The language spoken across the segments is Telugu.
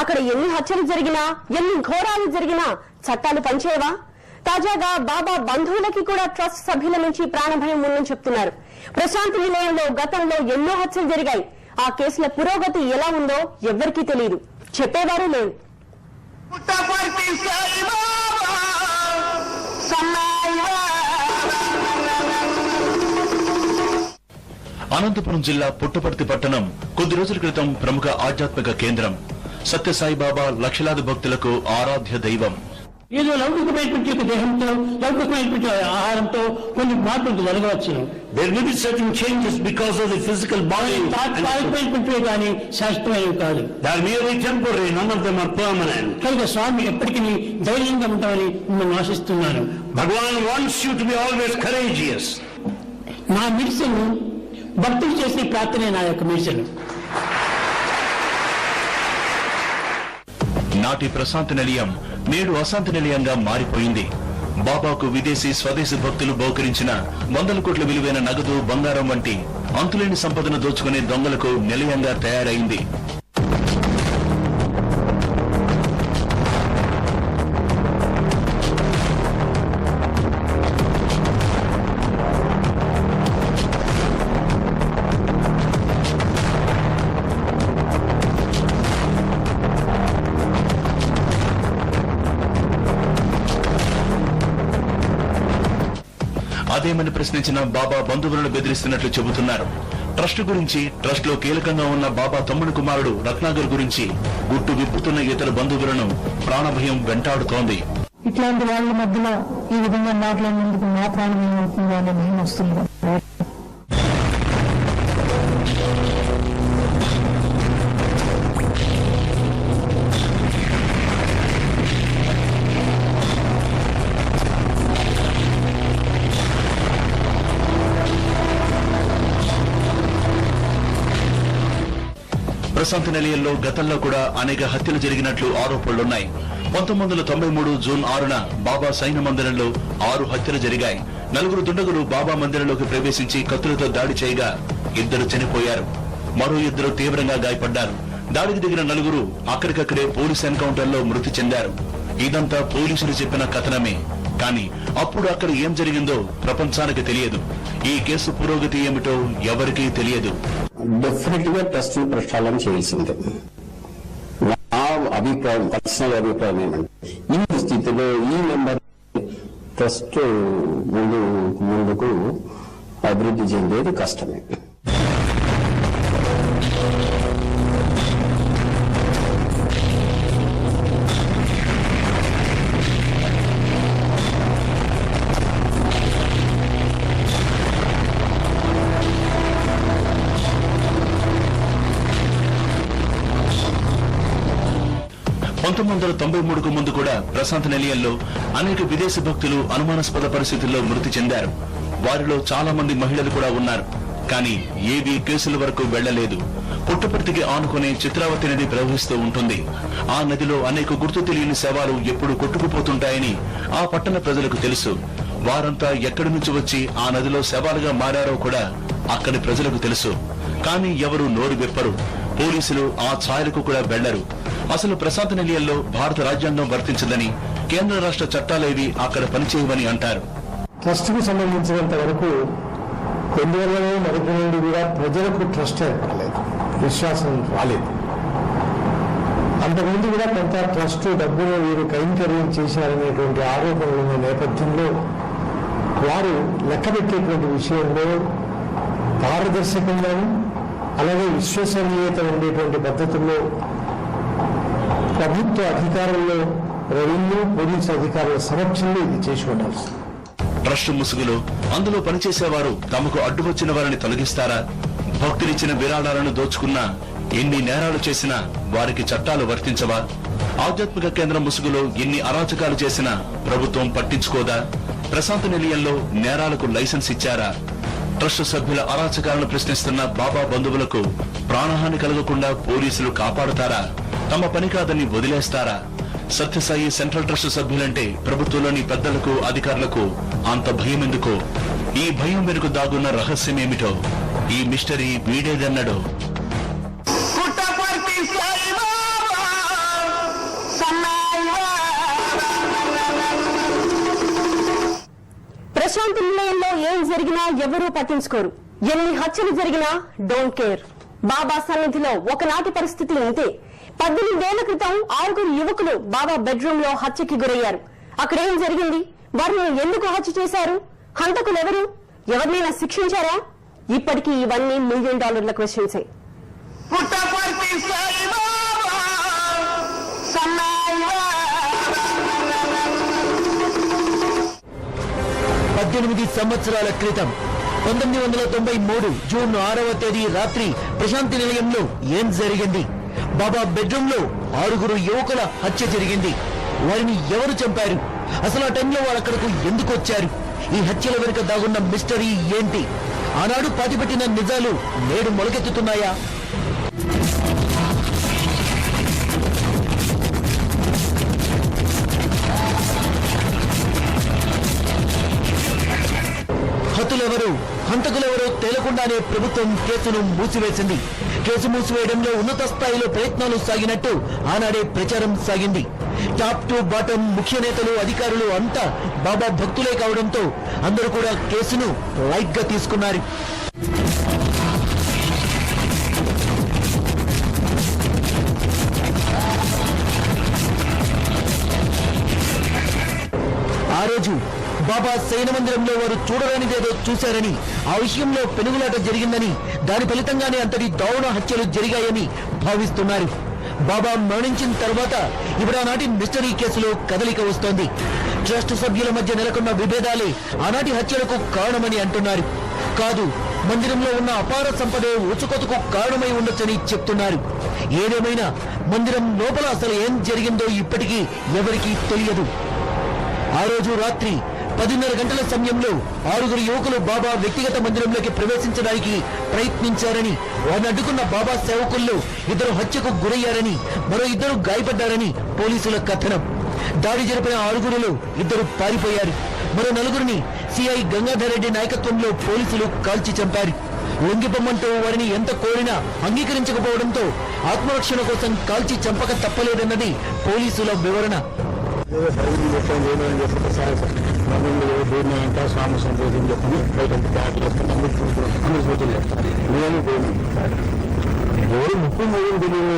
అక్కడ ఎన్ని హత్యలు జరిగినా, ఎన్ని ఘోరాలు జరిగినా చట్టాలు పనిచేయవా? తాజాగా బాబా బంధువులకి కూడా ట్రస్ట్ సభ్యుల నుంచి ప్రాణభయం ఉందని చెప్తున్నారు. ప్రశాంతి నిలయంలో గతంలో ఎన్నో హత్యలు జరిగాయి. ఆ కేసుల పురోగతి ఎలా ఉందో ఎవ్వరికీ తెలియదు, చెప్పేవారు లేరు. అనంతపురం జిల్లా పుట్టపర్తి పట్టణం కొద్ది రోజుల క్రితం ప్రముఖ ఆధ్యాత్మిక కేంద్రం. సత్యసాయిబాబా లక్షలాది భక్తులకు ఆరాధ్య దైవం. ఏదో లౌకికమైనటువంటి దేహంతో, లౌకికమైనటువంటి ఆహారంతో కొన్ని మార్పులు జరగవచ్చు. There will be certain changes because of the physical body. తాత్కాలికమైనటువంటివే కానీ శాశ్వతమైనవి కాదు. They are merely temporary, none of them are permanent. కనుక స్వామి ఎప్పటికీ ధైర్యంగా ఉంటామని మిమ్మల్ని ఆశిస్తున్నాను. Bhagavan wants you to be always courageous. నా మెడిసిన్ భక్తులు చేసే ప్రార్థనే నా యొక్క మెడిసిన్. నాటి ప్రశాంతి నిలయం నేడు అశాంతి నిలయంగా మారిపోయింది. బాబాకు విదేశీ స్వదేశీ భక్తులు బహుకరించిన వందల కోట్ల విలువైన నగదు, బంగారం వంటి అంతులేని సంపదను దోచుకునే దొంగలకు నిలయంగా తయారైంది. అదేమని ప్రశ్నించిన బాబా బంధువులను బెదిరిస్తున్నట్లు చెబుతున్నారు. ట్రస్ట్ గురించి, ట్రస్ట్ లో కీలకంగా ఉన్న బాబా తమ్ముడు కుమారుడు రత్నాకర్ గురించి గుట్టు విప్పుతున్న ఇతర బంధువులను ప్రాణభయం వెంటాడుతోంది. ఇట్లాంటి వాళ్ళ మధ్యలో ఈ విధంగా మాట్లాడినందుకు మా ప్రాణం ఏమవుతుందో అనే భయం వస్తుంది. ప్రశాంతి నిలయంలో గతంలో కూడా అనేక హత్యలు జరిగినట్లు ఆరోపణలున్నాయి. 1993 జూన్ 6న బాబా సైన మందిరంలో 6 హత్యలు జరిగాయి. 4 దుండగులు బాబా మందిరంలోకి ప్రవేశించి కత్తులతో దాడి చేయగా 2 చనిపోయారు, మరో 2 తీవ్రంగా గాయపడ్డారు. దాడికి దిగిన 4 అక్కడికక్కడే పోలీస్ ఎన్కౌంటర్ లో మృతి చెందారు. ఇదంతా పోలీసులు చెప్పిన కథనమే. కానీ అప్పుడు అక్కడ ఏం జరిగిందో ప్రపంచానికి తెలియదు. ఈ కేసు పురోగతి ఏమిటో ఎవరికీ తెలియదు. డెఫినెట్ గా ట్రస్ట్ ప్రక్షాళన చేయాల్సిందే. నా అభిప్రాయం, పర్సనల్ అభిప్రాయం ఏమంటే ఈ స్థితిలో ఈ నెంబర్ ట్రస్ట్ ముందుకు అభివృద్ధి చెందేది కష్టమే. కు ముందు కూడా ప్రశాంతి నిలయంలో అనేక విదేశీ భక్తులు అనుమానాస్పద పరిస్థితుల్లో మృతి చెందారు. వారిలో చాలా మంది మహిళలు కూడా ఉన్నారు. కానీ ఏవీ కేసుల వరకు వెళ్లలేదు. పుట్టపర్తికి ఆనుకునే చిత్రావతి నది ప్రవహిస్తూ ఉంటుంది. ఆ నదిలో అనేక గుర్తు తెలియని శవాలు ఎప్పుడు కొట్టుకుపోతుంటాయని ఆ పట్టణ ప్రజలకు తెలుసు. వారంతా ఎక్కడి నుంచి వచ్చి ఆ నదిలో శవాలుగా మారారో కూడా అక్కడి ప్రజలకు తెలుసు. కానీ ఎవరు నోరు విప్పరు. పోలీసులు ఆ ఛాయలకు కూడా వెళ్లరు. అసలు ప్రశాంతి నిలయంలో భారత రాజ్యాంగం వర్తించదని, కేంద్ర రాష్ట్ర చట్టాలేవి అక్కడ పనిచేయవని అంటారు. ట్రస్ట్ కు సంబంధించినంత వరకు కొన్నేళ్లలో మరికొన్ని కూడా ప్రజలకు ట్రస్ట్ ఏర్పడలేదు, విశ్వాసం రాలేదు. అంతకుముందు కూడా కొంత ట్రస్ట్ డబ్బులు వీరు కైంకర్యం చేశారనేటువంటి ఆరోపణలు ఉన్న నేపథ్యంలో వారు లెక్కబెట్టేటువంటి విషయంలో పారదర్శకంగాను అలాగే విశ్వసనీయత ఉండేటువంటి పద్ధతుల్లో ప్రభుత్వ అధికారుల్లో, రెవెన్యూ, పోలీసు అధికారుల సమక్షంలో ఇది చేసి ఉండాల్సి. ట్రస్ట్ ముసుగులో అందులో పనిచేసేవారు తమకు అడ్డు వచ్చిన వారిని తొలగిస్తారా? భక్తులిచ్చిన విరాళాలను దోచుకున్నా, ఎన్ని నేరాలు చేసినా వారికి చట్టాలు వర్తించవా? ఆధ్యాత్మిక కేంద్రం ముసుగులో ఎన్ని అరాచకాలు చేసినా ప్రభుత్వం పట్టించుకోదా? ప్రశాంతి నిలయంలో నేరాలకు లైసెన్స్ ఇచ్చారా? ట్రస్ట్ సభ్యుల అరాచకాలను ప్రశ్నిస్తున్న బాబా బంధువులకు ప్రాణహాని కలగకుండా పోలీసులు కాపాడుతారా? తమ పని కాదని వదిలేస్తారా? సత్యసాయి సెంట్రల్ ట్రస్ట్ సభ్యులంటే ప్రభుత్వంలోని పెద్దలకు, అధికారులకు అంత భయం ఎందుకో? ఈ భయం వెనుక దాగున్న రహస్యమేమిటో? ఈ మిస్టరీ వీడేదన్నడో? ప్రశాంతి నిలయంలో ఏం జరిగినా ఎవరూ పట్టించుకోరు. ఎన్ని హత్యలు జరిగినా డోంట్ కేర్. బాబా సన్నిధిలో ఒకనాటి పరిస్థితి ఇంతే. 18 ఏళ్ల క్రితం 6 యువకులు బాబా బెడ్రూమ్ లో హత్యకి గురయ్యారు. అక్కడేం జరిగింది? వారిని ఎందుకు హత్య చేశారు? హంతకులు ఎవరు? ఎవరినైనా శిక్షించారా? ఇప్పటికీ ఇవన్నీ $1 మిలియన్ క్వశ్చన్సే. పుట్టపర్తి సాయిబాబా సన్నాయివా 18 సంవత్సరాల క్రితం 1993 జూన్ 6వ తేదీ రాత్రి ప్రశాంతి నిలయంలో ఏం జరిగింది? బాబా బెడ్రూమ్ లో 6 యువకుల హత్య జరిగింది. వారిని ఎవరు చంపారు? అసలు ఆ టైంలో వాళ్ళు అక్కడకు ఎందుకు వచ్చారు? ఈ హత్యల వెనుక దాగున్న మిస్టరీ ఏంటి? ఆనాడు పాతిపెట్టిన నిజాలు నేడు మొలకెత్తుతున్నాయా? హతులెవరు, హంతకులెవరో తేలకుండానే ప్రభుత్వం కేసును మూసివేసింది. కేసు మూసివేయడంలో ఉన్నత స్థాయిలో ప్రయత్నాలు సాగినట్టు ఆనాడే ప్రచారం సాగింది. టాప్ టు బాటం ముఖ్య నేతలు, అధికారులు అంతా బాబా భక్తులే కావడంతో అందరూ కూడా కేసును లైట్ గా తీసుకున్నారు. ఆ రోజు బాబా శయన మందిరంలో వారు చూడరానిదేదో చూశారని, ఆ విషయంలో పెనుగులాట జరిగిందని, దాని ఫలితంగానే అంతటి దారుణ హత్యలు జరిగాయని భావిస్తున్నారు. బాబా మరణించిన తర్వాత ఇప్పుడు ఆనాటి మిస్టరీ కేసులో కదలిక వస్తోంది. ట్రస్ట్ సభ్యుల మధ్య నెలకొన్న విభేదాలే ఆనాటి హత్యలకు కారణమని అంటున్నారు. కాదు, మందిరంలో ఉన్న అపార సంపదే ఉచుకొతుకు కారణమై ఉండొచ్చని చెప్తున్నారు. ఏదేమైనా మందిరం లోపల అసలు ఏం జరిగిందో ఇప్పటికీ ఎవరికీ తెలియదు. ఆ రోజు రాత్రి 10:30 గంటల సమయంలో 6 యువకులు బాబా వ్యక్తిగత మందిరంలోకి ప్రవేశించడానికి ప్రయత్నించారని, వారిని అడ్డుకున్న బాబా సేవకుల్లో 2 హత్యకు గురయ్యారని, మరో 2 గాయపడ్డారని పోలీసుల కథనం. దాడి జరిపిన 6లో 2 పారిపోయారు. మరో 4 సిఐ గంగాధర్ రెడ్డి నాయకత్వంలో పోలీసులు కాల్చి చంపారు. లొంగిపోమ్మంటూ వారిని ఎంత కోరినా అంగీకరించకపోవడంతో ఆత్మరక్షణ కోసం కాల్చి చంపక తప్పలేదన్నది పోలీసుల వివరణ. దూరినాయంట స్వామి సంతోషం చెప్పని బయట బ్యాట్లు వేసుకుని అందరూ సూచనలు చెప్తారు. ఎవరు 30 తెలియదు.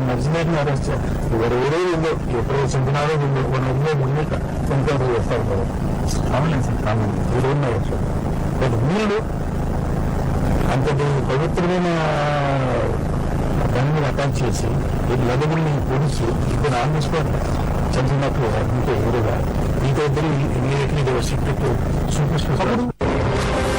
మర్చిపోయిన అరెస్ట్ ఎవరు ఉందో ఎప్పుడో చంపినారో ముందు ముందు ఎంక్వైరీ చేస్తారు కదా. అవునండి సార్, కామన్ వీళ్ళు ఉన్నారు సార్. బట్ వీళ్ళు అంతటి పవిత్రమైన దాన్ని అటాక్ చేసి వీళ్ళు నలుగురిని పొడిచి ఇప్పుడు ఆంధ్రస్పాట్ చంపినట్లు ఇంకో ఎదురుగా ఇంకో ఇద్దరు ఇమీడియట్లీ సూపర్.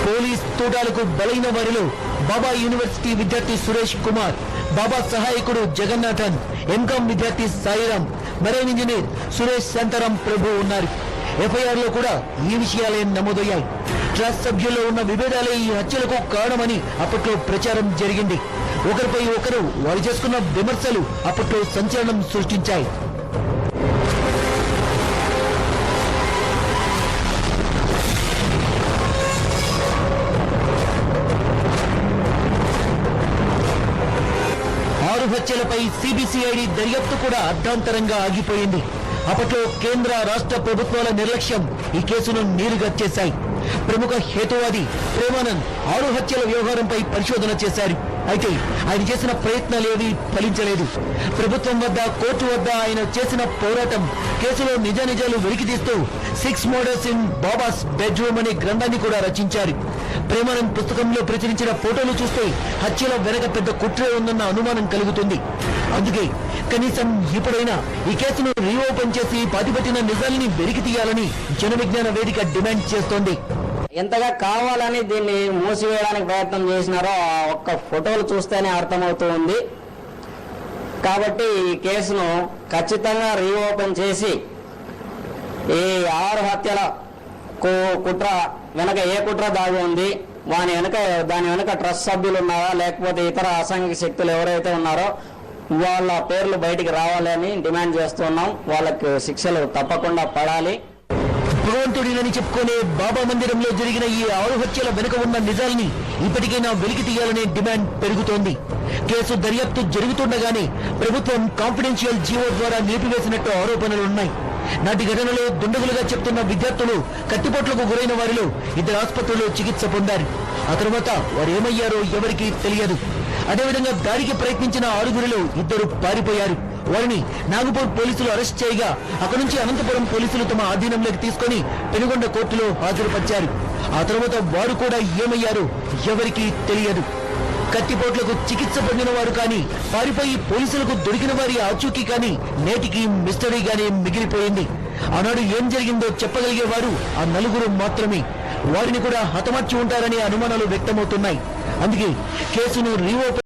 పోలీస్ తూటాలకు బలైన వారిలో బాబా యూనివర్సిటీ విద్యార్థి సురేష్ కుమార్, బాబా సహాయకుడు జగన్నాథన్, ఎంకామ్ విద్యార్థి సాయిరాం, మెరైన్ ఇంజనీర్ సురేష్ శాంతారాం ప్రభు ఉన్నారు. ఎఫ్ఐఆర్ లో కూడా ఈ విషయాలే నమోదయ్యాయి. ట్రస్ట్ సభ్యుల్లో ఉన్న విభేదాలే ఈ హత్యలకు కారణమని అప్పట్లో ప్రచారం జరిగింది. ఒకరిపై ఒకరు వారు చేసుకున్న విమర్శలు అప్పట్లో సంచలనం సృష్టించాయి. హత్యలపై సిబిసిఐడి దర్యాప్తు కూడా అర్ధాంతరంగా ఆగిపోయింది. అప్పట్లో కేంద్ర రాష్ట్ర ప్రభుత్వాల నిర్లక్ష్యం ఈ కేసును నీరుగార్చేశాయి. ప్రముఖ హేతువాది ప్రేమానంద్ 6 హత్యల వ్యవహారంపై పరిశోధన చేశారు. అయితే ఆయన చేసిన ప్రయత్నాలేవి ఫలించలేదు. ప్రభుత్వం వద్ద, కోర్టు వద్ద ఆయన చేసిన పోరాటం కేసులో నిజానిజాలు వెలికితీస్తూ 6 మర్డర్స్ ఇన్ బాబాస్ బెడ్రూమ్ అనే గ్రంథాన్ని కూడా రచించారు. ప్రేమానంద్ పుస్తకంలో ప్రచురించిన ఫోటోలు చూస్తే హత్యల వెనక పెద్ద కుట్రే ఉందన్న అనుమానం కలుగుతుంది. అందుకే కనీసం ఇప్పుడైనా ఈ కేసును రీఓపెన్ చేసి పాతిపెట్టిన నిజాల్ని వెలికి తీయాలని జన విజ్ఞాన వేదిక డిమాండ్ చేస్తోంది. ఎంతగా కావాలని దీన్ని మూసివేయడానికి ప్రయత్నం చేసినారో ఆ ఒక్క ఫోటోలు చూస్తేనే అర్థమవుతూ ఉంది. కాబట్టి ఈ కేసును ఖచ్చితంగా రీఓపెన్ చేసి ఈ 6 హత్యల కుట్ర వెనక ఏ కుట్ర దాగి ఉంది, దాని వెనక ట్రస్ట్ సభ్యులు ఉన్నారా లేకపోతే ఇతర అసాంఘిక శక్తులు ఎవరైతే ఉన్నారో వాళ్ళ పేర్లు బయటికి రావాలని డిమాండ్ చేస్తున్నాం. వాళ్ళకి శిక్షలు తప్పకుండా పడాలి. భగవంతుడినని చెప్పుకునే బాబా మందిరంలో జరిగిన ఈ 6 హత్యల వెనుక ఉన్న నిజాల్ని ఇప్పటికైనా వెలికి తీయాలనే డిమాండ్ పెరుగుతోంది. కేసు దర్యాప్తు జరుగుతుండగానే ప్రభుత్వం కాన్ఫిడెన్షియల్ జీవో ద్వారా నిలిపివేసినట్టు ఆరోపణలున్నాయి. నాటి ఘటనలో దుండగులుగా చెప్తున్న విద్యార్థులు కత్తిపోట్లకు గురైన వారిలో 2 ఆసుపత్రిలో చికిత్స పొందారు. ఆ తర్వాత వారు ఏమయ్యారో ఎవరికీ తెలియదు. అదేవిధంగా దాడికి ప్రయత్నించిన 6గురిలో 2 పారిపోయారు. వారిని నాగపూర్ పోలీసులు అరెస్ట్ చేయగా అక్కడి నుంచి అనంతపురం పోలీసులు తమ ఆధీనంలోకి తీసుకుని పెనుగొండ కోర్టులో హాజరుపరిచారు. ఆ తర్వాత వారు కూడా ఏమయ్యారో ఎవరికీ తెలియదు. కత్తిపోట్లకు చికిత్స పొందిన వారు కానీ, పారిపోయి పోలీసులకు దొరికిన వారి ఆచూకీ కానీ నేటికి మిస్టరీగానే మిగిలిపోయింది. ఆనాడు ఏం జరిగిందో చెప్పగలిగేవారు ఆ 4 మాత్రమే. వారిని కూడా హతమార్చి ఉంటారనే అనుమానాలు వ్యక్తమవుతున్నాయి. అందుకే కేసును రీఓపెన్